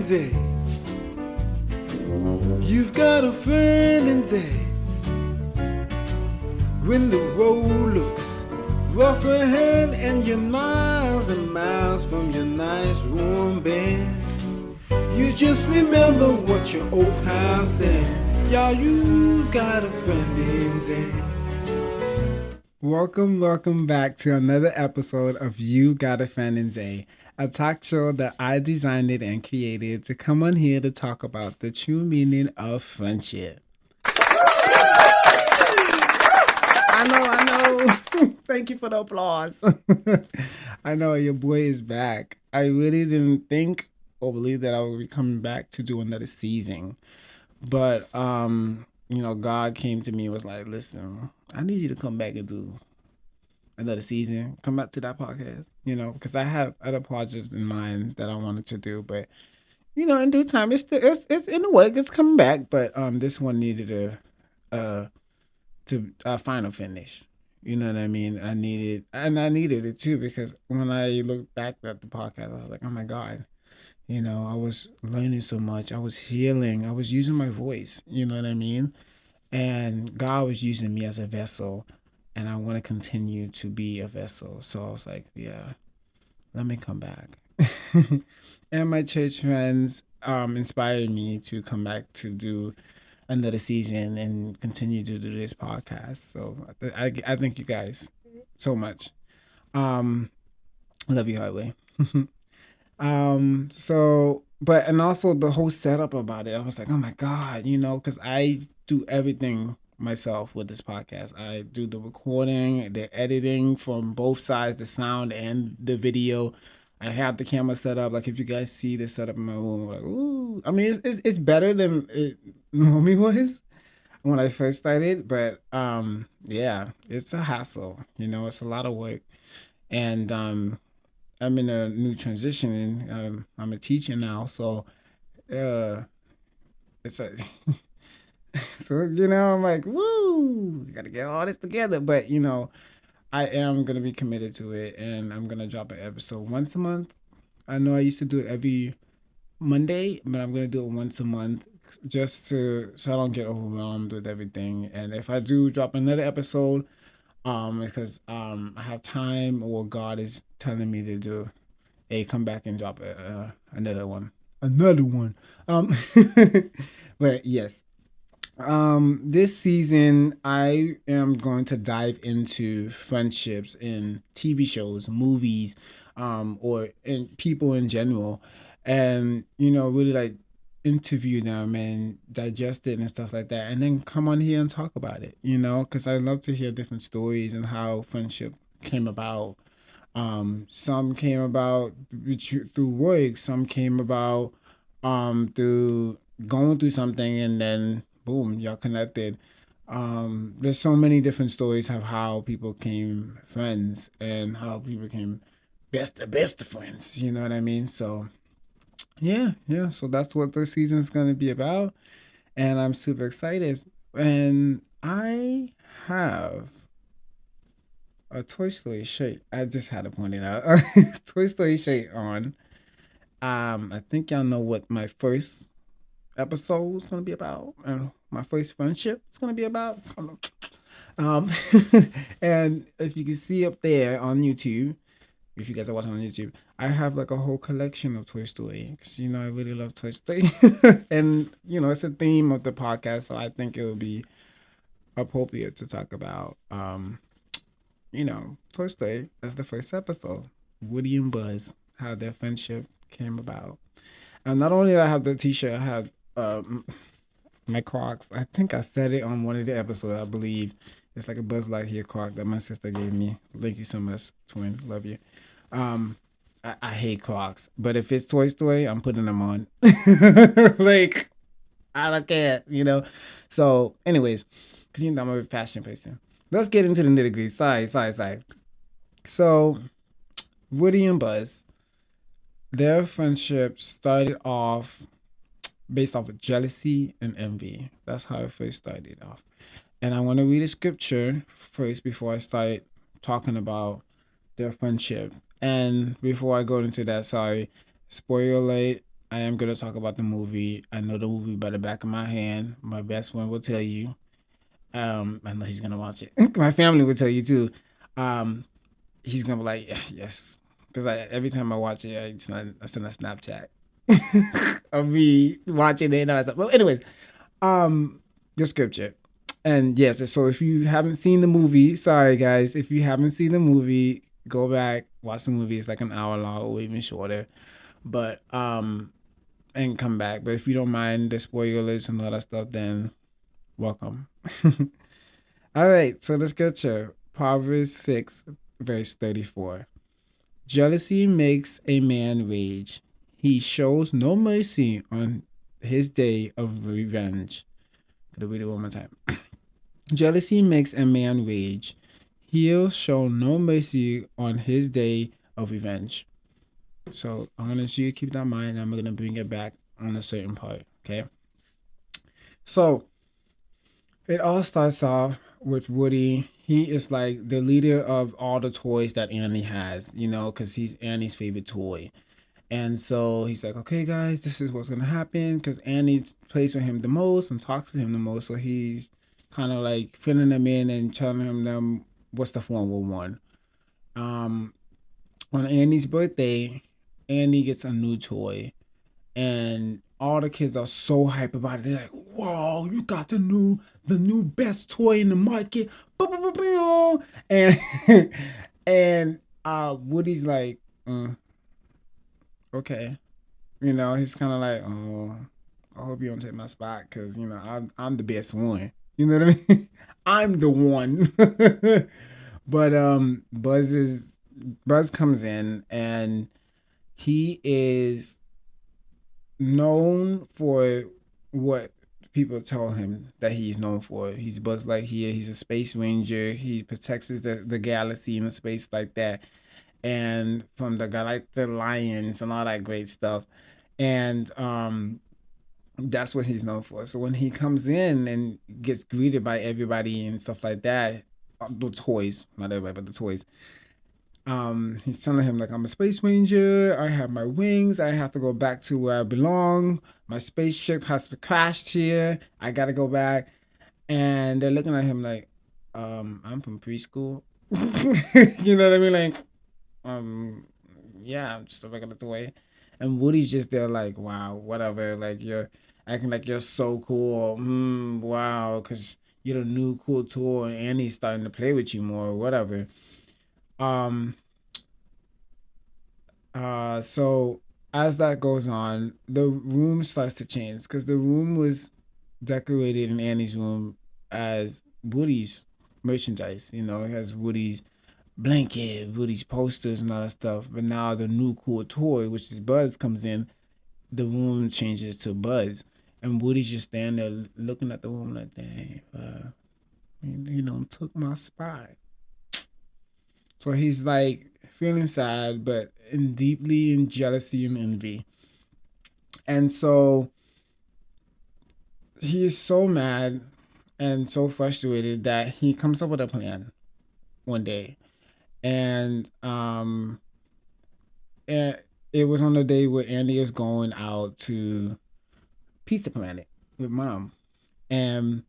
Zay. You've got a friend in Zay. When the road looks rough ahead and you're miles and miles from your nice warm bed, you just remember what your old pal said. Y'all, you've got a friend in Zay. Welcome back to another episode of You Got a Friend in Zay, a talk show that I designed it and created to come on here to talk about the true meaning of friendship. I know. Thank you for the applause. I know your boy is back. I really didn't think or believe that I would be coming back to do another season. But, God came to me and was like, listen, I need you to come back and do another season. Come back to that podcast, because I have other projects in mind that I wanted to do. But, in due time, it's in the work. It's coming back. But this one needed a final finish. You know what I mean? I needed it too, because when I looked back at the podcast, I was like, oh my God. I was learning so much. I was healing. I was using my voice. You know what I mean? And God was using me as a vessel. And I want to continue to be a vessel. So I was like, yeah, let me come back. And my church friends inspired me to come back to do another season and continue to do this podcast. So I thank you guys so much. Love you, Harley. And also the whole setup about it, I was like, oh my God, because I do everything myself with this podcast. I do the recording, the editing from both sides, the sound and the video. I have the camera set up. Like, if you guys see the setup in my room, like, ooh, I mean, it's better than it normally was when I first started, but yeah, it's a hassle. It's a lot of work, and I'm in a new transition, and I'm a teacher now, so it's a so I'm like, woo, gotta get all this together. But I am gonna be committed to it, and I'm gonna drop an episode once a month. I know I used to do it every Monday, but I'm gonna do it once a month, just so I don't get overwhelmed with everything. And if I do drop another episode, because I have time, or God is telling me to do, come back and drop another one. But yes, this season I am going to dive into friendships in TV shows, movies, or in people in general, and really like interview them and digest it and stuff like that, and then come on here and talk about it, because I love to hear different stories and how friendship came about. Some came about through work, some came about through going through something, and then boom, y'all connected. There's so many different stories of how people became friends and how people became best of friends, you know what I mean? So yeah, so that's what this season is going to be about, and I'm super excited. And I have a Toy Story shirt. I just had to point it out. Toy Story shirt on. I think y'all know what my first episode is going to be about. My first friendship is going to be about. Um, and if you can see up there on YouTube, if you guys are watching on YouTube, I have like a whole collection of Toy Story, because I really love Toy Story. And it's a theme of the podcast, so I think it would be appropriate to talk about Toy Story as the first episode. Woody and Buzz, how their friendship came about. And not only did I have the t-shirt, I had my Crocs. I think I said it on one of the episodes, I believe. It's like a Buzz Lightyear Croc that my sister gave me. Thank you so much, twin. Love you. I hate Crocs, but if it's Toy Story, I'm putting them on. Like, I don't care, So, anyways, because I'm a fashion person. Let's get into the nitty-gritty. Sorry. So, Woody and Buzz, their friendship started off based off of jealousy and envy. That's how it first started off. And I want to read a scripture first before I start talking about their friendship. And before I go into that, sorry, spoiler alert, I am gonna talk about the movie. I know the movie by the back of my hand. My best friend will tell you. I know he's gonna watch it. My family will tell you too. Um, he's gonna be like, "Yeah, yes," because every time I watch it, I send a Snapchat of me watching it and all that stuff. Well, anyways, the scripture, and yes, so if you haven't seen the movie, sorry guys, if you haven't seen the movie, go back, watch the movie. It's like an hour long or even shorter, but and come back. But if you don't mind the spoilers and all that stuff, then welcome. All right, so the scripture, Proverbs 6, verse 34. Jealousy makes a man rage. He shows no mercy on his day of revenge. Gonna read it one more time. Jealousy makes a man rage. He'll show no mercy on his day of revenge. So I want you to keep that in mind. I'm gonna bring it back on a certain part. Okay. So it all starts off with Woody. He is like the leader of all the toys that Annie has, because he's Annie's favorite toy. And so he's like, okay, guys, this is what's going to happen because Annie plays with him the most and talks to him the most. So he's kind of like filling them in and telling them what's the 411. On Annie's birthday, Annie gets a new toy. And all the kids are so hype about it. They're like, "Whoa, you got the new best toy in the market!" And and Woody's like, okay, he's kind of like, "Oh, I hope you don't take my spot, cause I'm the best one." You know what I mean? I'm the one. But Buzz comes in and he is known for what people tell him that he's known for. He's Buzz Lightyear. He's a space ranger. He protects the galaxy in the space like that, and from the Galactic Lions and all that great stuff. And that's what he's known for. So when he comes in and gets greeted by everybody and stuff like that, the toys, not everybody, but the toys. He's telling him like, I'm a space ranger, I have my wings, I have to go back to where I belong, my spaceship has crashed here, I gotta go back. And they're looking at him like, I'm from preschool. You know what I mean? Like, yeah, I'm just a regular toy. And Woody's just there like, wow, whatever, like you're acting like you're so cool. Wow, because you're the new cool toy and he's starting to play with you more or whatever. So as that goes on, the room starts to change because the room was decorated in Annie's room as Woody's merchandise. It has Woody's blanket, Woody's posters, and all that stuff. But now the new cool toy, which is Buzz, comes in. The room changes to Buzz, and Woody's just standing there looking at the room like, "Dang, took my spot." So he's like feeling sad, but deeply in jealousy and envy. And so he is so mad and so frustrated that he comes up with a plan one day. And it was on the day where Andy is going out to Pizza Planet with Mom. And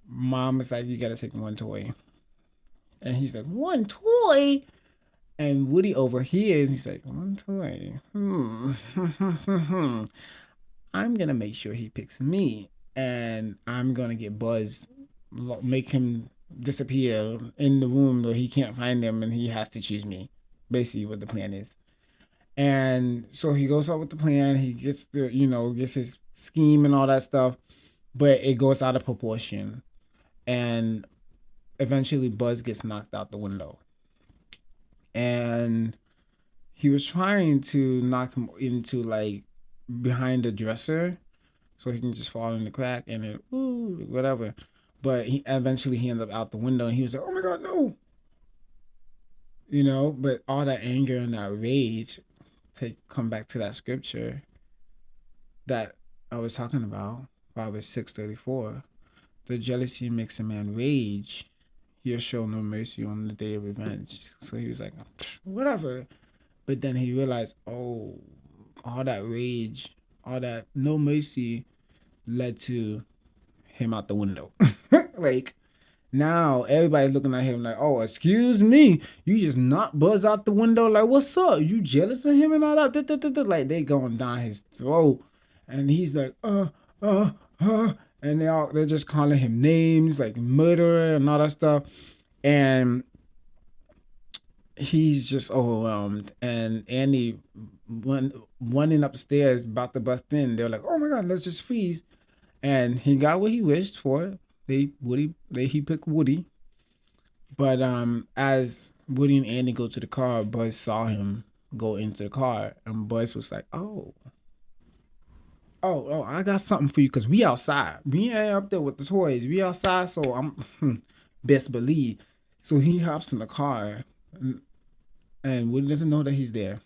Mom is like, you gotta take one toy. And he's like, one toy? And Woody overhears. He's like, one toy. I'm gonna make sure he picks me, and I'm gonna get Buzz, make him disappear in the room where he can't find him, and he has to choose me. Basically, what the plan is. And so he goes out with the plan. He gets gets his scheme and all that stuff, but it goes out of proportion, and eventually Buzz gets knocked out the window. And he was trying to knock him into like behind the dresser so he can just fall in the crack and then whatever. But he ended up out the window and he was like, oh my God, no. But all that anger and that rage, to come back to that scripture that I was talking about, Proverbs 6:34, the jealousy makes a man rage. He'll show no mercy on the day of revenge. So he was like, whatever. But then he realized, all that rage all that no mercy led to him out the window. Like now everybody's looking at him like, oh, excuse me, you just knocked Buzz out the window. Like, what's up? You jealous of him and all that? Like they going down his throat, and he's like, and they're just calling him names like murderer and all that stuff, and he's just overwhelmed. And Andy running upstairs about to bust in. They're like, oh my god, let's just freeze. And he got what he wished for. He picked Woody. But as Woody and Andy go to the car, Buzz saw him go into the car, and Buzz was like, oh, I got something for you, because we outside. We ain't up there with the toys. We outside, so I'm best believe. So he hops in the car, and Woody doesn't know that he's there.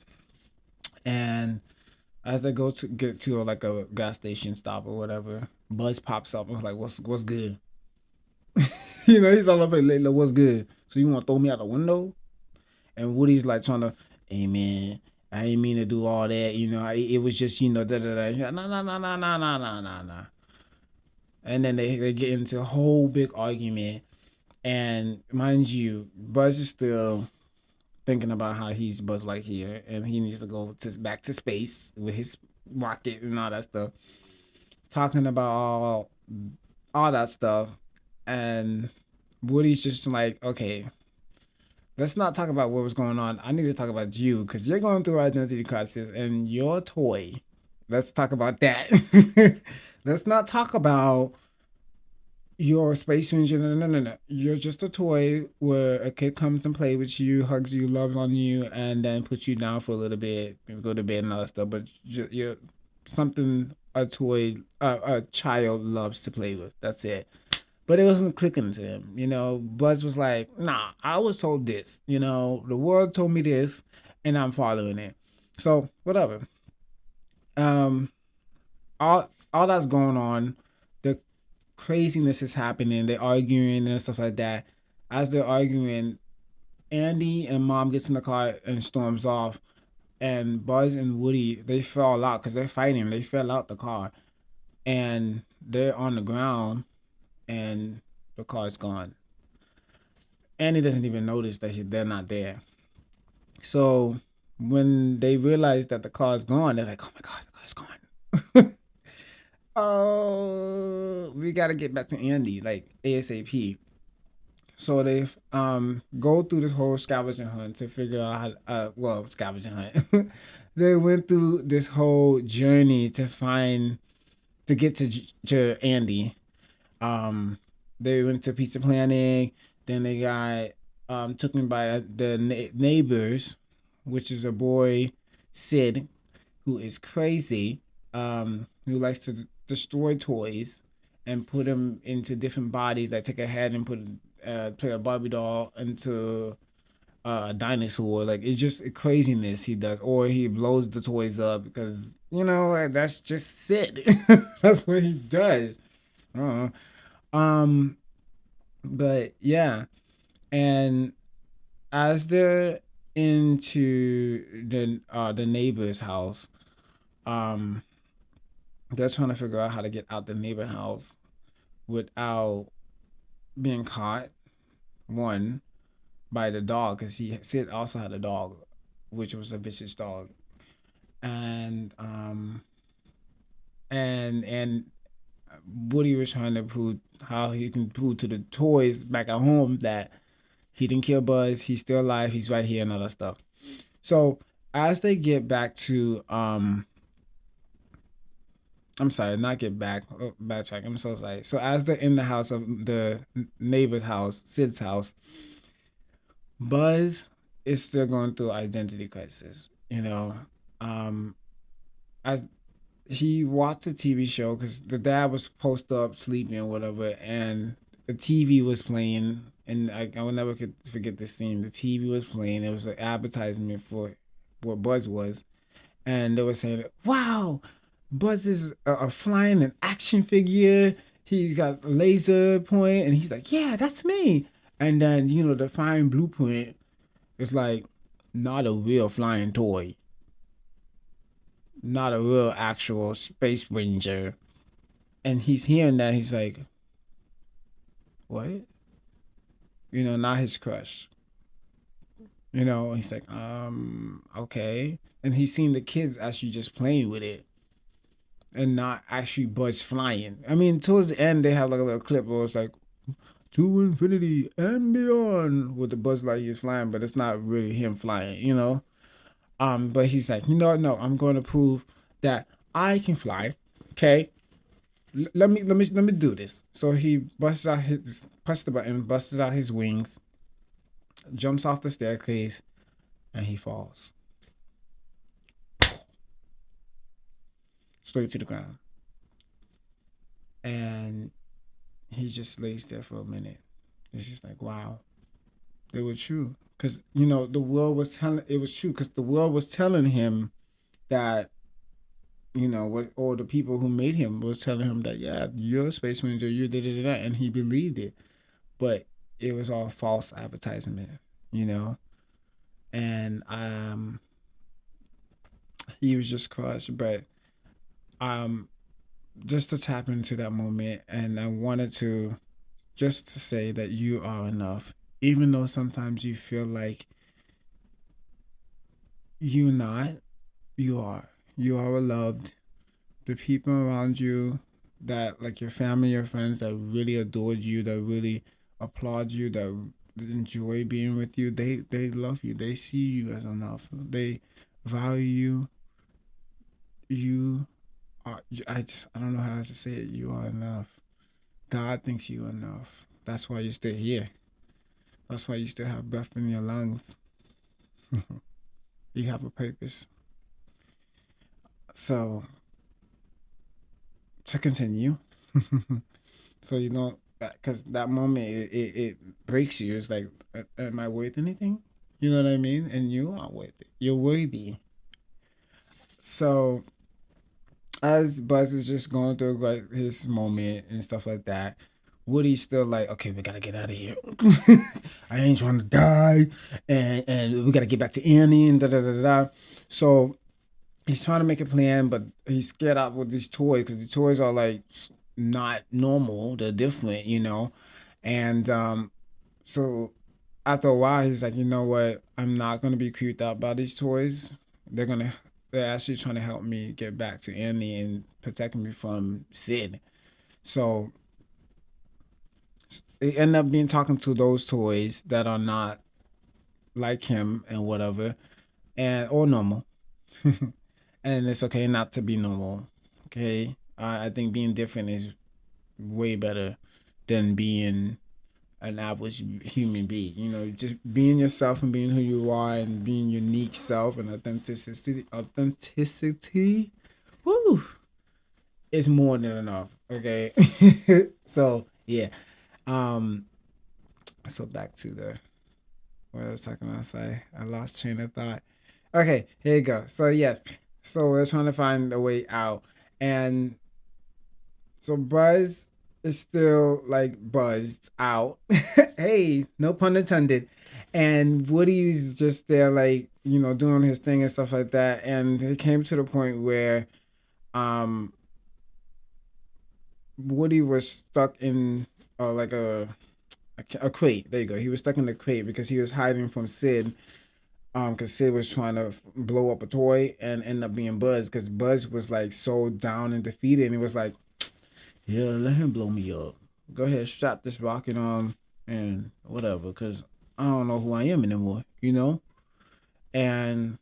And as they go to get to like a gas station stop or whatever, Buzz pops up and was like, what's good? He's all up like, what's good? So you want to throw me out the window? And Woody's like trying to, hey man, I ain't mean to do all that. It was just, da da da. Nah. And then they get into a whole big argument. And mind you, Buzz is still thinking about how he's Buzz Lightyear and he needs to go back to space with his rocket and all that stuff. Talking about all that stuff. And Woody's just like, okay, let's not talk about what was going on. I need to talk about you, because you're going through identity crisis and your toy. Let's talk about that. Let's not talk about your space ranger. No. You're just a toy where a kid comes and plays with you, hugs you, loves on you, and then puts you down for a little bit, go to bed and all that stuff. But you're something a child loves to play with. That's it. But it wasn't clicking to him. Buzz was like, nah, I was told this. The world told me this, and I'm following it. So whatever. All that's going on. The craziness is happening. They're arguing and stuff like that. As they're arguing, Andy and Mom gets in the car and storms off. And Buzz and Woody, they fall out because they're fighting. They fell out the car. And they're on the ground. And the car's gone. Andy doesn't even notice that they're not there. So when they realize that the car's gone, they're like, oh my god, the car's gone. Oh, we got to get back to Andy, like ASAP. So they go through this whole scavenger hunt to figure out how, scavenger hunt. They went through this whole journey to get to Andy. They went to Pizza Planet. Then they got taken by the neighbors, which is a boy, Sid, who is crazy, who likes to destroy toys and put them into different bodies. Like take a head and play a Barbie doll into a dinosaur. Like it's just craziness he does. Or he blows the toys up because that's just Sid. That's what he does. But yeah, and as they're into the neighbor's house, they're trying to figure out how to get out the neighbor house without being caught. One, by the dog, because Sid also had a dog, which was a vicious dog, and Woody was trying to prove how he can prove to the toys back at home that he didn't kill Buzz, he's still alive, he's right here, and all that stuff. So as they get back to backtrack. I'm so sorry. So as they're in the house of the neighbor's house, Sid's house, Buzz is still going through identity crisis. As he watched a TV show because the dad was posted up sleeping or whatever, and the TV was playing, and I will never forget this scene. The TV was playing. It was an advertisement for what Buzz was, and they were saying, "Wow, Buzz is a flying an action figure. He's got a laser point," and he's like, "Yeah, that's me." And then the flying blueprint is like not a real flying toy. not a real actual space ranger. And he's hearing that, he's like, what? Not his crush. He's like, okay. And he's seen the kids actually just playing with it and not actually Buzz flying. I mean, towards the end, they have like a little clip where it's like, to infinity and beyond with the Buzz Lightyear flying, but it's not really him flying. But he's like, no, I'm going to prove that I can fly. Okay, let me do this. So he pushes the button, busts out his wings, jumps off the staircase, and he falls straight to the ground. And he just lays there for a minute. It's just like, wow, they were true. Because, the world was telling, it was true. Because the world was telling him that, what, or the people who made him was telling him that, yeah, you're a space ranger, you did it, and he believed it. But it was all false advertisement, and he was just crushed. But just to tap into that moment, and I wanted to just to say that you are enough, even though sometimes you feel like you're not. You are loved. The people around you, that like your family, your friends, that really adored you, that really applaud you, that enjoy being with you, they love you. They see you as enough. They value you. You are. I don't know how else to say it. You are enough. God thinks you are enough. That's why you're still here. That's why you still have breath in your lungs. You have a purpose. So, to continue, so you don't, because that moment, it breaks you. It's like, am I worth anything? You know what I mean? And you are worth it. You're worthy. So, as Buzz is just going through like his moment and stuff like that, Woody's still like, okay, we gotta get out of here. I ain't trying to die, and we gotta get back to Annie and da da da da. So he's trying to make a plan, but he's scared out with these toys because the toys are like not normal. They're different. And so after a while, he's like, you know what? I'm not gonna be creeped out by these toys. They're gonna. They're actually trying to help me get back to Annie and protecting me from Sid. So they end up being talking to those toys that are not like him and whatever, and or normal. And it's okay not to be normal. Okay, I think being different is way better than being an average human being. Just being yourself and being who you are and being unique self and authenticity. Woo, is more than enough. Okay, so yeah. Um. So back to the what I was talking about. I lost train of thought. Okay, here you go. So yes, so we're trying to find a way out, and so Buzz is still like buzzed out. Hey, no pun intended. And Woody's just there, like doing his thing and stuff like that. And it came to the point where um Woody was stuck in like a crate. There you go. He was stuck in the crate because he was hiding from Sid. Because Sid was trying to blow up a toy and end up being Buzz. Because Buzz was like so down and defeated, and he was like, "Yeah, let him blow me up. Go ahead, strap this rocket on and whatever. Because I don't know who I am anymore. And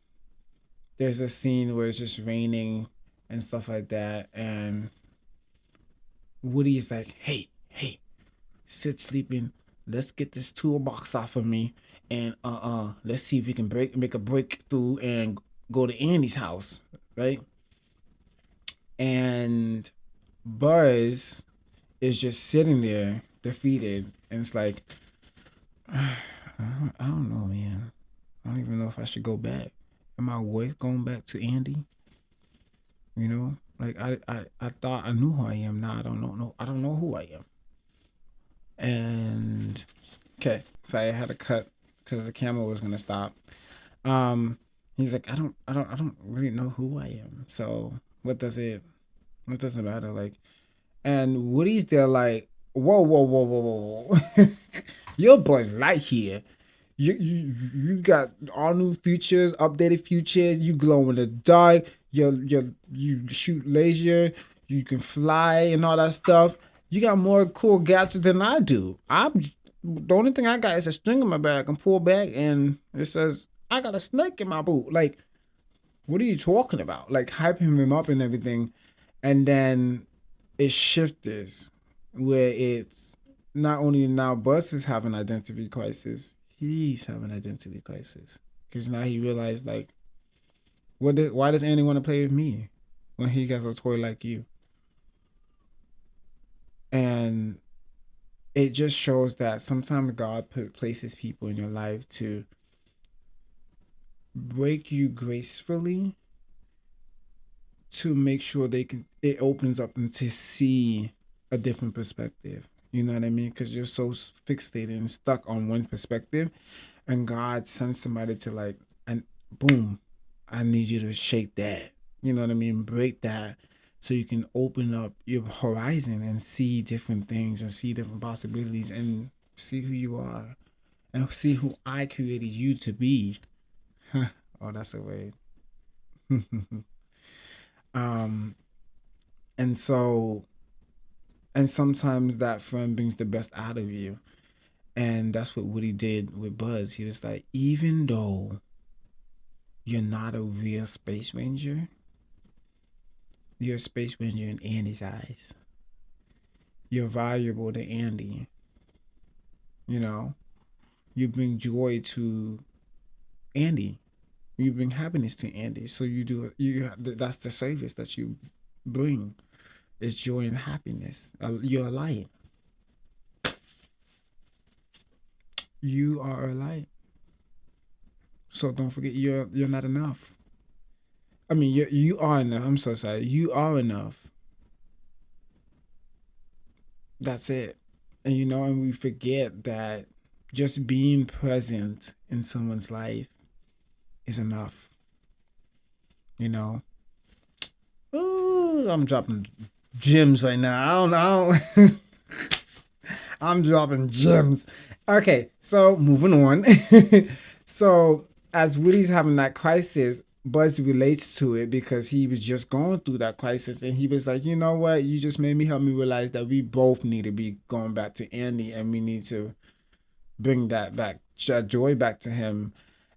there's a scene where it's just raining and stuff like that, and Woody's like, "Hey, Sid's sleeping. Let's get this toolbox off of me, and let's see if we can make a breakthrough and go to Andy's house, right?" And Buzz is just sitting there defeated, and it's like, I don't know, man. I don't even know if I should go back. Am I worth going back to Andy? Like I thought I knew who I am. Now I don't know. No, I don't know who I am. And okay, so I had to cut because the camera was gonna stop. Um, He's like, I don't really know who I am. So what does it matter? Like, and Woody's there like, whoa. Your Buzz Lightyear. You got all new features, updated features. You glow in the dark. You shoot laser. You can fly and all that stuff. You got more cool gadgets than I do. I'm the only thing I got is a string in my bag. I can pull back and it says I got a snake in my boot. Like, what are you talking about? Like hyping him up and everything, and then it shifts where it's not only now Buzz is having identity crisis, he's having identity crisis because now he realized like, why does Andy want to play with me when he gets a toy like you? And it just shows that sometimes God places people in your life to break you gracefully to make sure it opens up and to see a different perspective. You know what I mean? Because you're so fixated and stuck on one perspective, and God sends somebody to like, and boom, I need you to shake that. You know what I mean? Break that so you can open up your horizon and see different things and see different possibilities and see who you are and see who I created you to be. Oh, that's a way. um, and so, and sometimes that friend brings the best out of you. And that's what Woody did with Buzz. He was like, even though you're not a real space ranger, you're a space ranger in Andy's eyes. You're valuable to Andy. You know, you bring joy to Andy. You bring happiness to Andy. So you do that's the service that you bring. Is joy and happiness. You're a light. You are a light. So don't forget you're not enough. I mean you are enough. I'm so sorry. You are enough. That's it. And and we forget that just being present in someone's life is enough. You know. Ooh, I'm dropping gems right now. I don't. I'm dropping gems. Okay, so moving on. So as Woody's having that crisis, Buzz relates to it because he was just going through that crisis, and he was like, you know what? You just made me help me realize that we both need to be going back to Andy, and we need to bring that back, that joy back to him.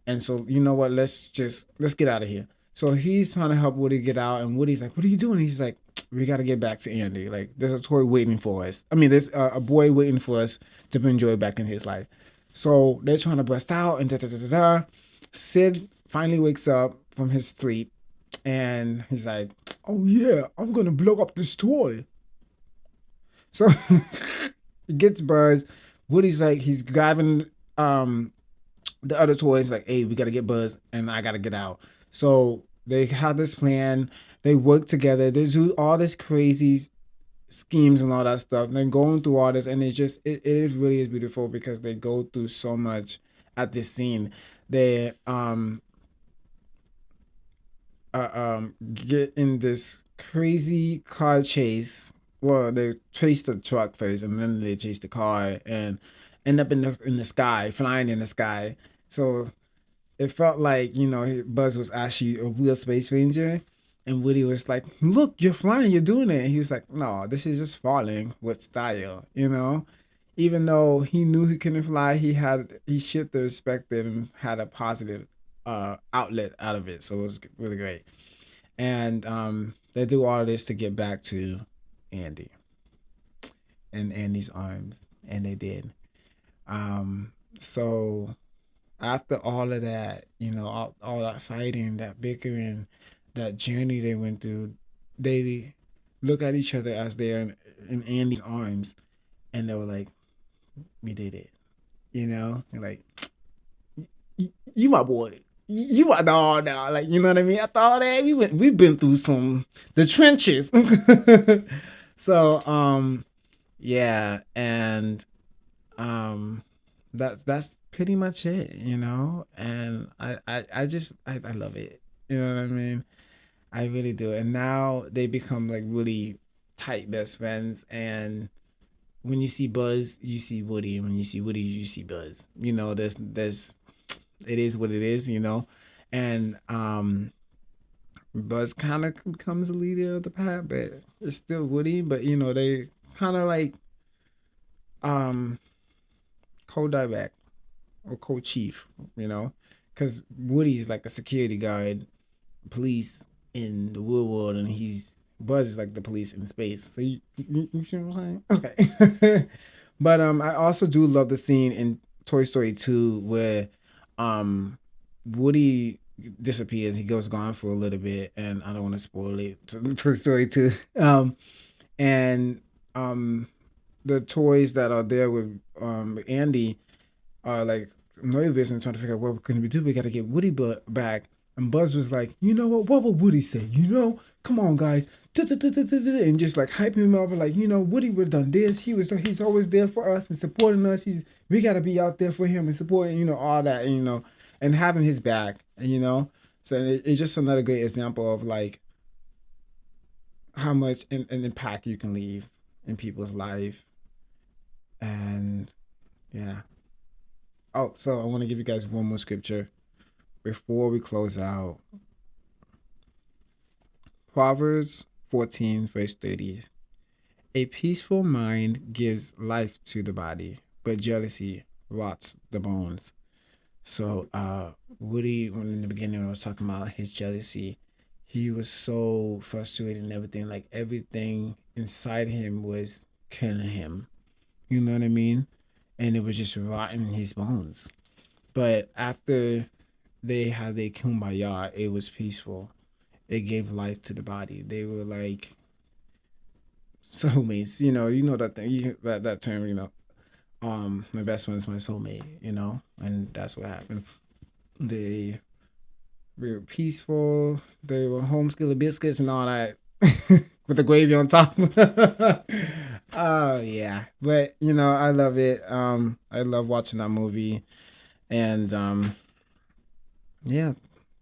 And so, you know what? Let's get out of here. So he's trying to help Woody get out, and Woody's like, "What are you doing?" He's like, "We got to get back to Andy. Like, there's a toy waiting for us. I mean, there's a boy waiting for us to bring joy back in his life." So they're trying to bust out, and da da da da da. Sid finally wakes up from his sleep, and he's like, "Oh yeah, I'm gonna blow up this toy." So he gets Buzz. Woody's like, he's grabbing the other toys, like, "Hey, we gotta get Buzz, and I gotta get out." So they have this plan. They work together. They do all this crazy schemes and all that stuff. And they're going through all this, and it is really is beautiful because they go through so much at this scene. They get in this crazy car chase. Well, they chase the truck first, and then they chase the car and end up in the sky, flying in the sky. So it felt like Buzz was actually a real space ranger, and Woody was like, "Look, you're flying, you're doing it." And he was like, "No, this is just falling with style." Even though he knew he couldn't fly, he shifted the perspective and had a positive outlet out of it. So it was really great. And they do all of this to get back to Andy and Andy's arms, and they did. So after all of that, all that fighting, that bickering, that journey they went through, they look at each other as they're in Andy's arms, and they were like, "We did it," They're like, "You my boy, you my dog now." Like, you know what I mean? After all that, we've been through the trenches. So yeah, and um that's pretty much it, you know. And I love it. You know what I mean? I really do. And now they become like really tight best friends. And when you see Buzz, you see Woody. And when you see Woody, you see Buzz. You know, there's it is what it is, you know. And Buzz kind of becomes the leader of the pack, but it's still Woody. But you know, they kind of like um co-direct or co-chief, you know, because Woody's like a security guard, police in the real world, and he's Buzz is like the police in space. So you see what I'm saying? Okay. But I also do love the scene in Toy Story 2 where um Woody disappears. He goes gone for a little bit, and I don't want to spoil it. Toy Story 2. And um the toys that are there with Andy are like nervous and trying to figure out what can we do. We got to get Woody back. And Buzz was like, you know what? What would Woody say? You know, come on, guys, and just like hyping him up, like, you know, Woody would have done this. He's always there for us and supporting us. We got to be out there for him and supporting, you know, all that, and, you know, and having his back, and you know. So it's just another great example of like how much an impact you can leave in people's life. And yeah. Oh, so I want to give you guys one more scripture before we close out. Proverbs 14, verse 30. A peaceful mind gives life to the body, but jealousy rots the bones. So, Woody, when in the beginning, when I was talking about his jealousy, he was so frustrated and everything. Like everything inside him was killing him. You know what I mean? And it was just rotting his bones. But after they had their kumbaya, it was peaceful. It gave life to the body. They were like soulmates. You know that thing, that term. You know, my best friend is my soulmate. You know, and that's what happened. They were peaceful. They were homeschool biscuits and all that with the gravy on top. Oh yeah, but you know, I love it. I love watching that movie, and yeah,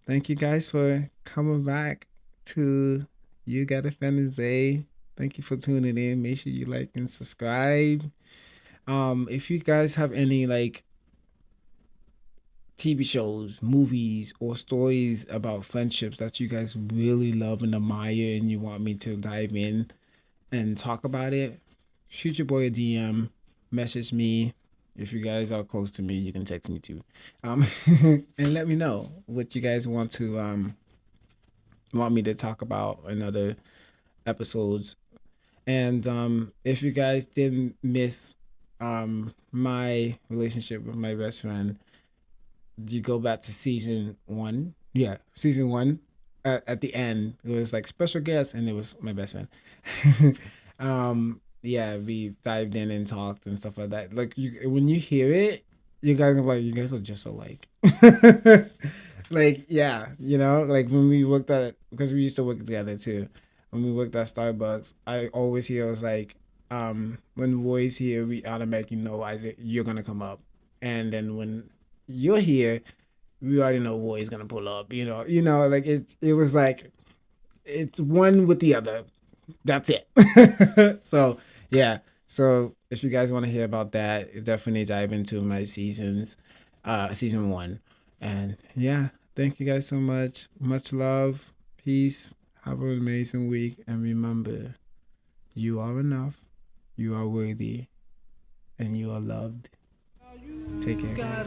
thank you guys for coming back to You Got Offended Zay. Thank you for tuning in. Make sure you like and subscribe. If you guys have any like TV shows, movies, or stories about friendships that you guys really love and admire and you want me to dive in and talk about it, shoot your boy a DM, message me. If you guys are close to me, you can text me too. And let me know what you guys want me to talk about in other episodes. And if you guys didn't miss my relationship with my best friend, you go back to season 1. Yeah, season 1. At the end, it was like special guest, and it was my best friend. Yeah, we dived in and talked and stuff like that. Like when you hear it, you guys are like, you guys are just alike. Like, yeah, you know, like when we worked at, because we used to work together too. When we worked at Starbucks, I always hear, I was like, when Roy's here, we automatically know Isaac, you're gonna come up. And then when you're here, we already know Roy's gonna pull up. Like it was like it's one with the other. That's it. So yeah. So if you guys want to hear about that, definitely dive into my season 1. And yeah, thank you guys so much. Much love. Peace. Have an amazing week. And remember, you are enough. You are worthy. And you are loved. Take care, guys.